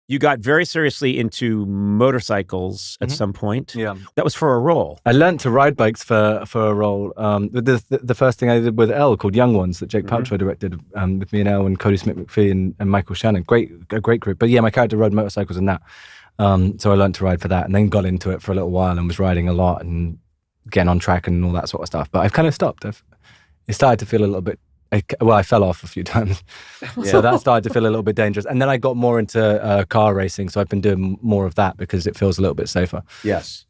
you got very seriously into motorcycles at some point. Yeah. That was for a role. I learned to ride bikes for a role. The first thing I did with Elle called Young Ones that Jake Paltrow directed with me and Elle and Cody Smith-McPhee and Michael Shannon. A great group. But yeah, my character rode motorcycles in that. So I learned to ride for that and then got into it for a little while and was riding a lot and getting on track and all that sort of stuff. But I've kind of stopped. It started to feel a little bit, I fell off a few times. So that started to feel a little bit dangerous. And then I got more into car racing. So I've been doing more of that because it feels a little bit safer. Yes.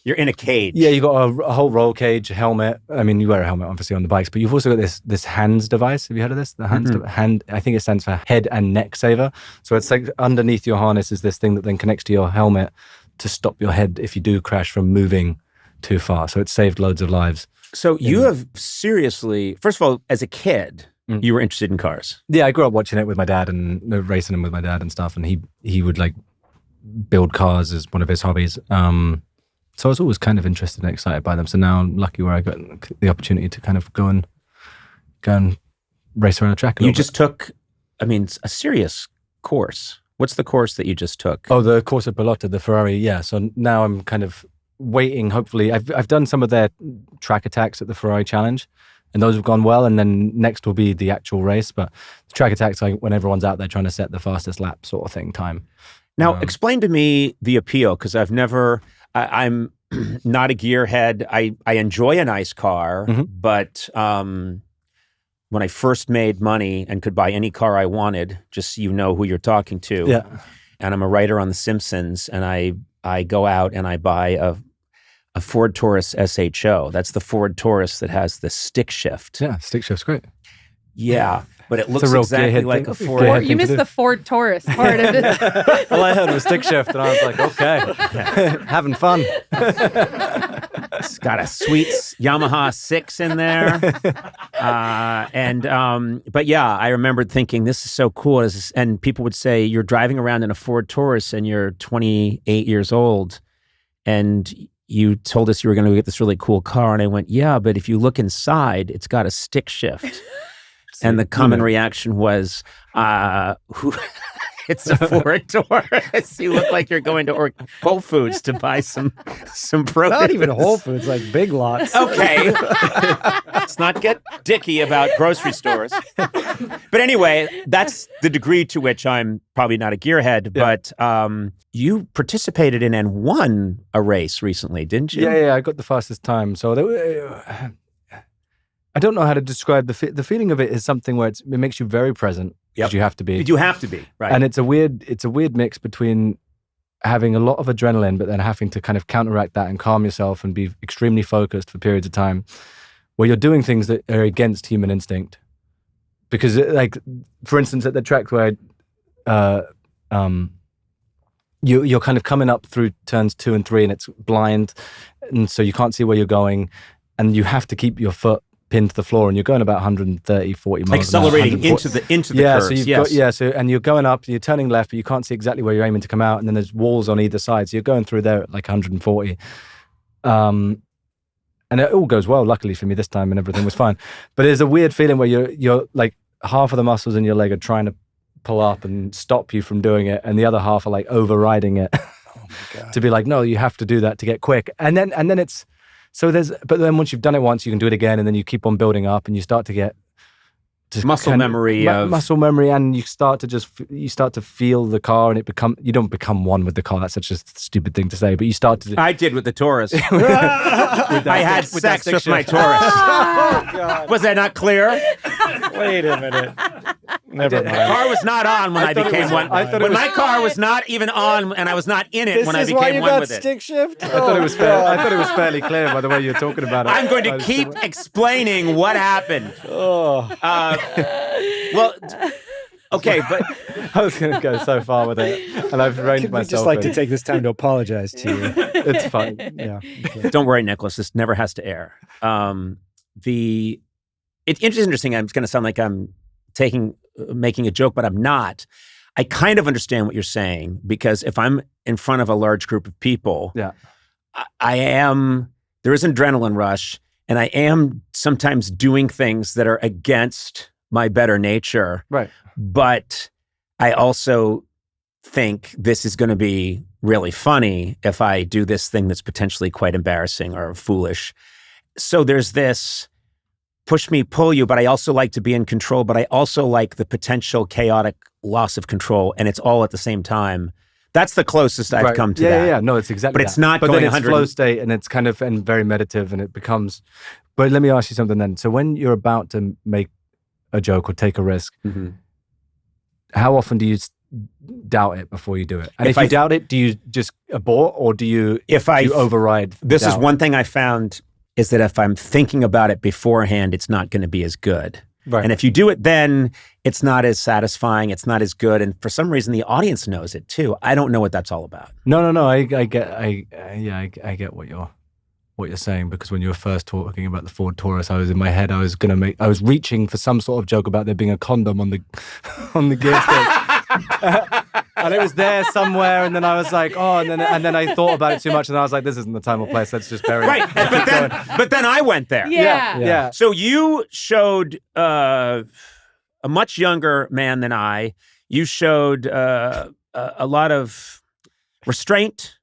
You're in a cage. Yeah, you got a whole roll cage, helmet. I mean, you wear a helmet obviously on the bikes, but you've also got this hands device. Have you heard of this? The hand, I think it stands for head and neck saver. So it's like underneath your harness is this thing that then connects to your helmet to stop your head if you do crash from moving too far. So it saved loads of lives. So you have seriously, first of all, as a kid, you were interested in cars. Yeah, I grew up watching it with my dad and racing them with my dad and stuff. And he would like build cars as one of his hobbies. So I was always kind of interested and excited by them. So now I'm lucky where I got the opportunity to kind of go and race around a track. You just took, a serious course. What's the course that you just took? Oh, the Corsa Pilota, the Ferrari. Yeah. So now I'm kind of waiting. Hopefully, I've done some of their track attacks at the Ferrari Challenge, and those have gone well. And then next will be the actual race. But the track attacks, like when everyone's out there trying to set the fastest lap, sort of thing. Time. Now, explain to me the appeal because I'm not a gearhead. I enjoy a nice car, but when I first made money and could buy any car I wanted, just so you know who you're talking to. Yeah. And I'm a writer on The Simpsons, and I go out and I buy a Ford Taurus SHO. That's the Ford Taurus that has the stick shift. Yeah, stick shift's great. Yeah. But it looks exactly like a Ford. You missed the Ford Taurus part of it. All I heard was stick shift, and I was like, okay, having fun. It's got a sweet Yamaha 6 in there. But yeah, I remembered thinking, this is so cool. And people would say, you're driving around in a Ford Taurus and you're 28 years old. And you told us you were going to get this really cool car. And I went, yeah, but if you look inside, it's got a stick shift. And the common reaction was, it's a Ford Taurus. You look like you're going to Whole Foods to buy some produce. Not even Whole Foods, like Big Lots. Okay. Let's not get dicky about grocery stores. But anyway, that's the degree to which I'm probably not a gearhead, but you participated in and won a race recently, didn't you? Yeah, I got the fastest time. So I don't know how to describe the feeling of it. Is something where it makes you very present because you have to be. You have to be, right? And it's a weird mix between having a lot of adrenaline, but then having to kind of counteract that and calm yourself and be extremely focused for periods of time, where you're doing things that are against human instinct. Because, like, for instance, at the track where you're kind of coming up through turns 2 and 3, and it's blind, and so you can't see where you're going, and you have to keep your foot pinned to the floor, and you're going about 130, 40 miles accelerating into the curves. And you're going up, you're turning left, but you can't see exactly where you're aiming to come out, and then there's walls on either side, so you're going through there at like 140. And it all goes well, luckily for me this time, and everything was fine. But there's a weird feeling where you're like half of the muscles in your leg are trying to pull up and stop you from doing it, and the other half are like overriding it. Oh my God. To be like, no, you have to do that to get quick. And then it's but then once you've done it once, you can do it again, and then you keep on building up, and you start to get muscle memory, and you start to feel the car, and you don't become one with the car. That's such a stupid thing to say, but you start to. I did with the Taurus. I had sex with my Taurus. Oh, God. Was that not clear? Wait a minute. Never mind. The car was not on when I became one. My car was not even on, and I was not in it when I became one with it. Stick shift? I thought it was fair. I thought it was fairly clear by the way you're talking about it. I'm going to keep explaining what happened. Well, okay, but I was going to go so far with it, and I've reined myself. I'd just like to take this time to apologize to you. It's fine. Yeah. Don't worry, Nicholas. This never has to air. It's interesting. It's going to sound like I'm making a joke, but I'm not. I kind of understand what you're saying, because if I'm in front of a large group of people, there is an adrenaline rush, and I am sometimes doing things that are against my better nature. Right. But I also think this is going to be really funny if I do this thing that's potentially quite embarrassing or foolish. So there's this push me, pull you, but I also like to be in control, but I also like the potential chaotic loss of control, and it's all at the same time. That's the closest I've come to that. Yeah, no, it's exactly But that. it's not but going then it's 100 flow state, and it's kind of and very meditative, and it becomes. But let me ask you something then. So when you're about to make a joke or take a risk, how often do you doubt it before you do it? And if you doubt it, do you just abort, or do you override? This doubt? is one thing I found is that if I'm thinking about it beforehand, it's not going to be as good. Right. And if you do it then, it's not as satisfying, it's not as good. And for some reason, the audience knows it too. I don't know what that's all about. No. I get what you're saying, because when you were first talking about the Ford Taurus, I was in my head. I was reaching for some sort of joke about there being a condom on the gear stick. And it was there somewhere, and then I was like, oh, and then I thought about it too much, and I was like, this isn't the time or place. Let's just bury it. Right, but then I went there. Yeah. So you showed a much younger man than I. You showed a lot of restraint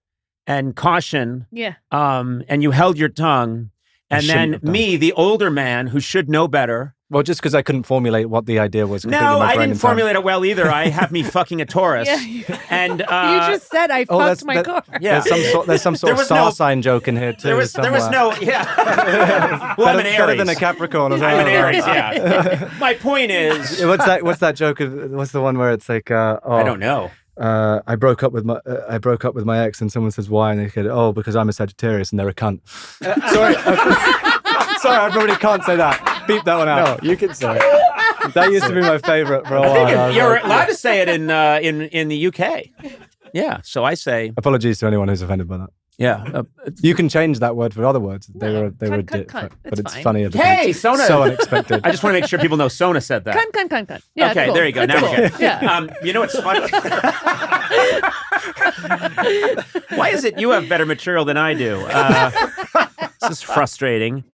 and caution. Yeah. And you held your tongue. And then me, the older man who should know better. Well, just because I couldn't formulate what the idea was. No, I didn't formulate it well either. I have me fucking a Taurus. Yeah. And You just said I fucked my car. Yeah. There's some sort of star sign joke in here too. There was no, yeah. Well, I'm an Aries. Better than a Capricorn. I'm an Aries, yeah. My point is. What's that joke? What's the one where it's like, I don't know. I broke up with my ex, and someone says why, and they go, oh, because I'm a Sagittarius and they're a cunt. Sorry, sorry, I probably can't say that. Beep that one out. No, you can say it. That used to be my favorite for a while. You're allowed to say it in the UK. Yeah, so I say. Apologies to anyone who's offended by that. Yeah, you can change that word for other words. They were cunt. but it's fine. funny. Hey, Sona. So unexpected. I just want to make sure people know Sona said that. Cunt. Yeah, okay, cool. there you go. That's Now cool. we're good. Yeah. You know what's funny? Why is it you have better material than I do? This is frustrating.